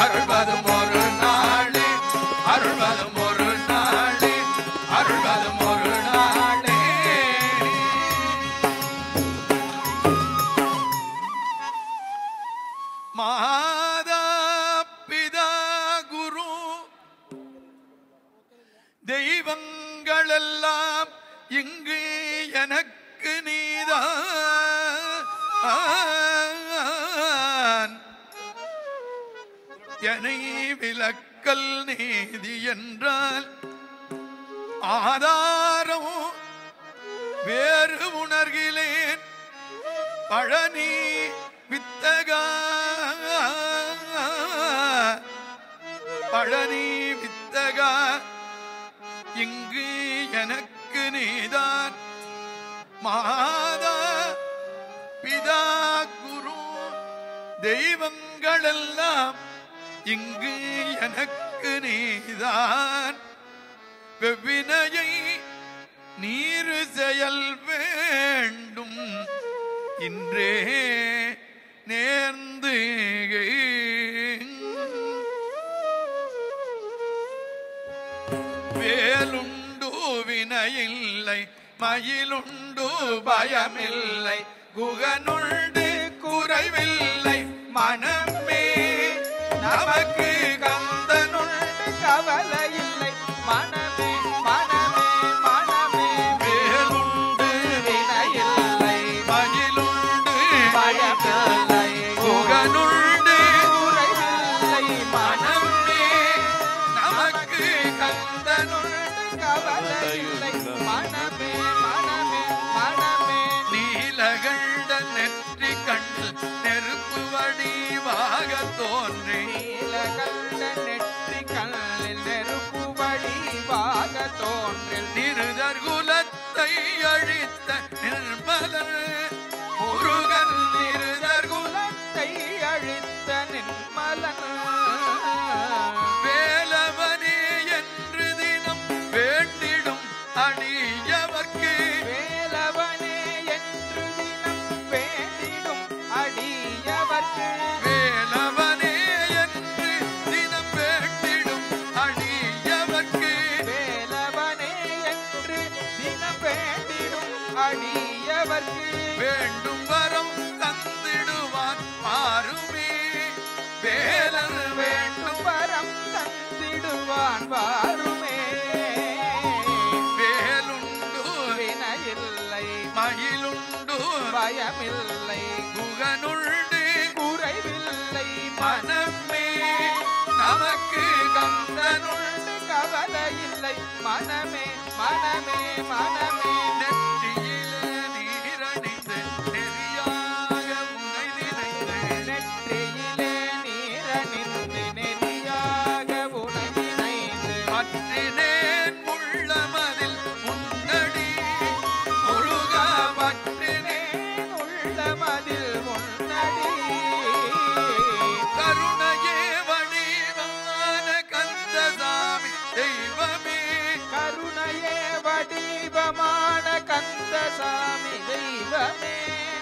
அருள்வதும் ஒரு நாளே அருள்வதும் ஒரு நாளே அருள்வதும் ஒரு நாளே மாதா பிதா குரு தெய்வங்கள் எல்லாம் இங்கு எனக்கு நீதான் என்னை விலக்கல் நீதி என்றால் ஆதாரம் வேறு உணர்கிலேன் பழனி வித்தகா பழனி வித்தகா இங்கு எனக்கு நீதான் மாதா பிதா குரு தெய்வங்கள் எல்லாம் இங்கு எனக்கு நீதான் வெவ்வினையை நீரு செயல் வேண்டும் இன்றே நேர்ந்து வேலுண்டு வினையில்லை மயிலுண்டு பயமில்லை குகனுண்டு குறைவில்லை மனமே நமக்கு கந்தனுண்டு கவலை இல்லை மனமே மனமே மனமே வேலுண்டு வினையில்லை மயிலுண்டு பயமில்லை குகனுண்டு குறைவில்லை மனமே நமக்கு கந்தனுண்டு கவலை இல்லை மனமே மனமே மனமே நீலகண்ட நெற்றி கண்ணில் நெருப்பு வடிவாக தோன்றி நீலகண்ட நெற்றி கண்ணில் நெருப்பு வடிவாக தோன்றில் நிருதர் குலத்தை அழித்த நிர்மலன் முருகன் நிருதர் குலத்தை அழித்த நிர்மலன் வேலவனே என்று தினம் வேண்டிடும் அடியவர்க்கு வேலவனே என்று தினம் வேண்டிடும் அடியவர்க்கு வேலவனே என்று தினம் வேண்டிடும் அடியவர்க்கு வேலவனே என்று தினம் வேண்டிடும் அடியவர்க்கு வேண்டும் வரம் தந்திடுவான் பாருமே வேலன் வேண்டும் வரம் தந்திடுவான் பாருமே வேலுண்டு வினையில்லை மயிலுண்டு பயமில்லை குகனுண்டு குறைவில்லை மனமே நமக்கு கந்தனுண்டு கவலை இல்லை மனமே மனமே மனமே நெற்றியிலே நீரணிந்து நெறியாக உனை நினைந்து நெற்றியிலே நீரணிந்து நெறியாக உனை நினைந்து பற்றினேன் உள்ளமதில் முன்னடி முருகா பற்றினேன் உள்ளமதில் முன்னடி கருணையே வடிவமான கந்தசாமி தெய்வமே கருணையே வடிவமான கந்தசாமி தெய்வமே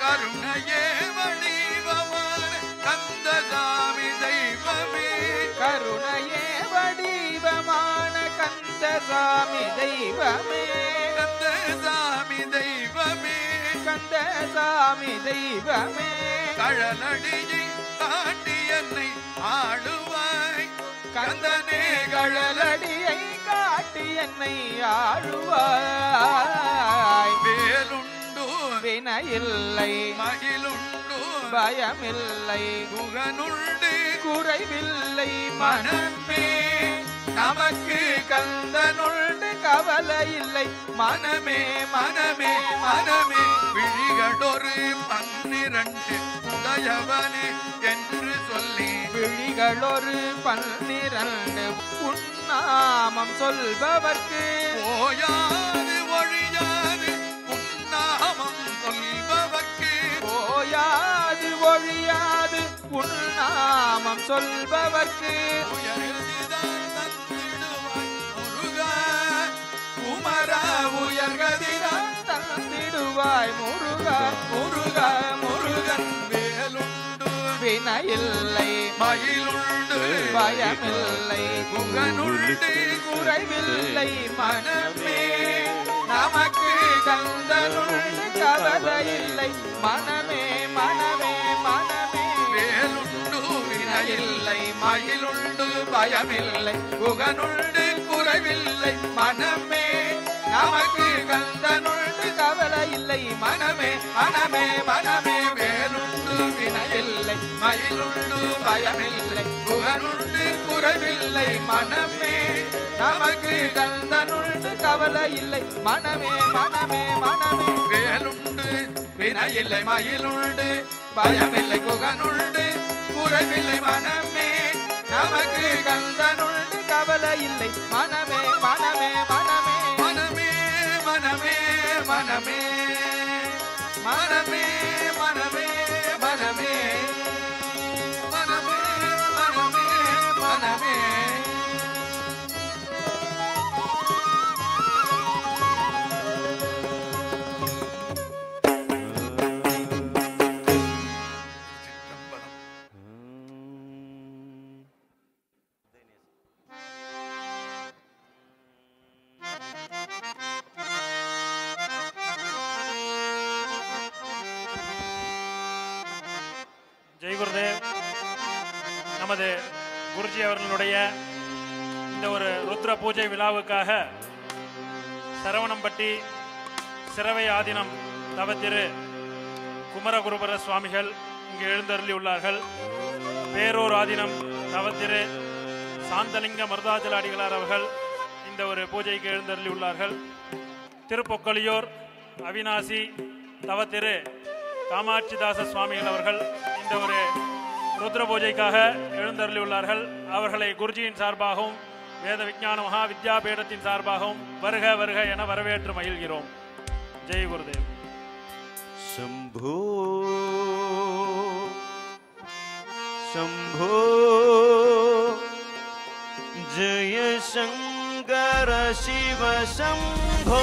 கருணையே வடிவமான கந்தசாமி தெய்வமே கருணையே வடிவமான கந்தசாமி தெய்வமே கந்தசாமி தெய்வமே கந்தசாமி தெய்வமே கழலடியை காட்டி என்னை ஆளுவாய் கந்தனே கழலடியை காட்டி என்னை ஆளுவாய் வேலுண்டு வினையில்லை மகிழுண்டு பயமில்லை குகனுண்டு குறைவில்லை மனமே நமக்கு கந்தனுண்டு கவலை இல்லை மனமே மனமே மனமே விழிகளொரு 12 உடையவனே என்று சொல்லி விழிகளொரு 12 உன்னாமம் சொல்பவர்க்கு ஓயாது ஒழியாது உன்னாமம் சொல்பவர்க்கு ஓயாது ஒழியாது உன்னாமம் சொல்பவர்க்கு குமரா உயர்கதிரான் தந்திடுவாய் முருகா முருகா முருகன் வேலுண்டு வினையில்லை மயிலுண்டு பயமில்லை குகனுண்டு குறைவில்லை மனமே நமக்கு கந்தனுண்டு கவலை இல்லை மனமே மனமே மனமே வேலுண்டு வினையில்லை மயிலுண்டு பயமில்லை குகனுண்டு குறைவில்லை மனமே நமக்கு கந்தனுண்டு கவலை இல்லை மனமே மனமே மனமே வேலுண்டு வினையில்லை மயிலுண்டு பயமில்லை குகனுண்டு குறைவில்லை மனமே நமக்கு கந்தனுண்டு கவலை இல்லை மனமே மனமே மனமே வேலுண்டு வினையில்லை மயிலுண்டு பயமில்லை குகனுண்டு குறைவில்லை மனமே நமக்கு கந்தனுண்டு கவலை இல்லை மனமே மனமே மனமே மனமே மனமே மனமே மனமே மனமே மனமே மனமே மனமே மனமே ஜெய் குருதேவ். நமது குருஜி அவர்களுடைய இந்த ஒரு ருத்ர பூஜை விழாவுக்காக சரவணம்பட்டி சிரவை ஆதீனம் தவத்திரு குமரகுருபர சுவாமிகள் இங்கு எழுந்தருளி உள்ளார்கள். பேரூர் ஆதீனம் தவத்திரு சாந்தலிங்க மருதாச்சல அடிகளார் அவர்கள் இந்த ஒரு பூஜைக்கு எழுந்தருளி உள்ளார்கள். திருப்பொக்கலியூர் அவிநாசி தவத்திரு காமாட்சிதாச சுவாமிகள் அவர்கள் இந்த ஒரு ருத்ர பூஜைக்காக எழுந்தருளி உள்ளார்கள். அவர்களை குருஜியின் சார்பாகவும் வேத விஞ்ஞான மகா வித்யாபீடத்தின் சார்பாகவும் வருக வருக என வரவேற்று மகிழ்கிறோம். ஜெய் குருதேவ். शंभो शंभो जय शंकर शिव शंभो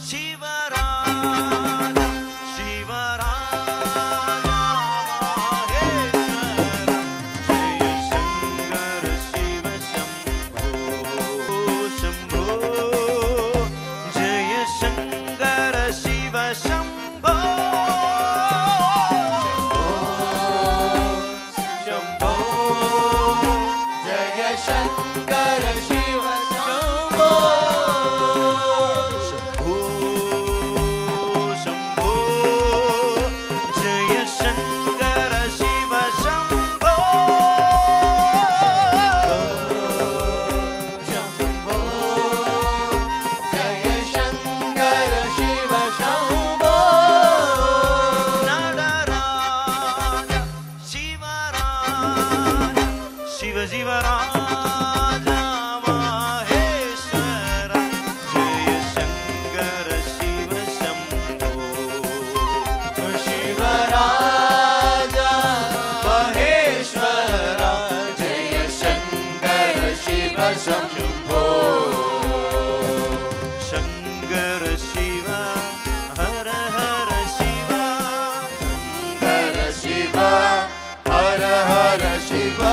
शिव शम्भो शङ्कर शिव हर हर शिव शङ्कर शिव हर हर शिव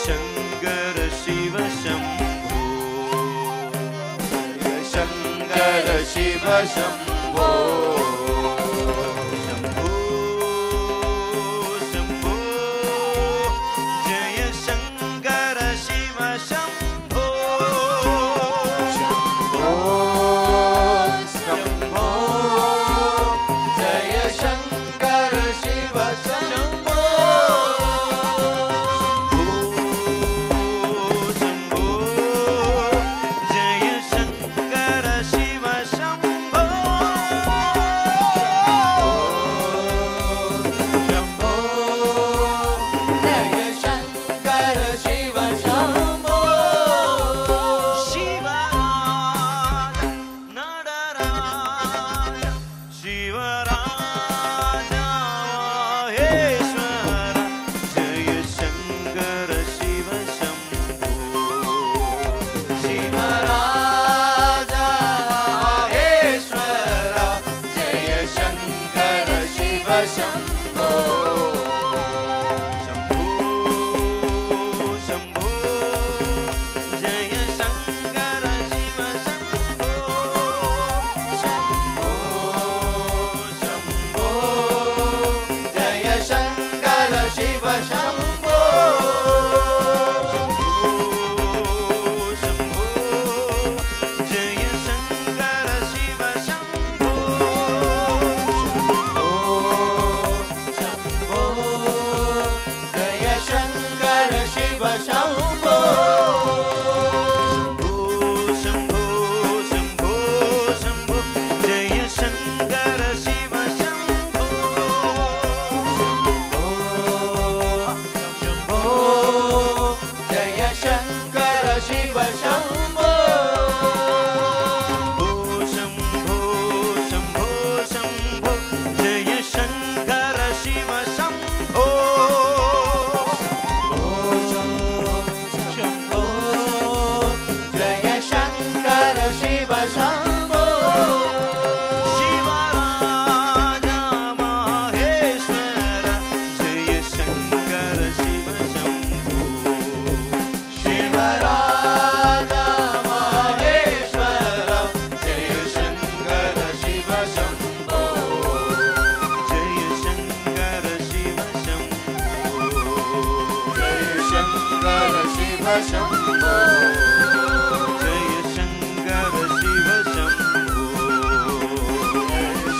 शङ्कर शिव शम्भो शङ्कर शिव शम्भो शम्भो जय शङ्कर शिव शम्भो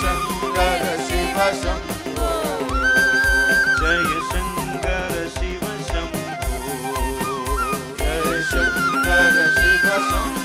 शङ्कर शिव शम्भो जय शङ्कर शिव शम्भो जय शङ्कर शिव शम्भो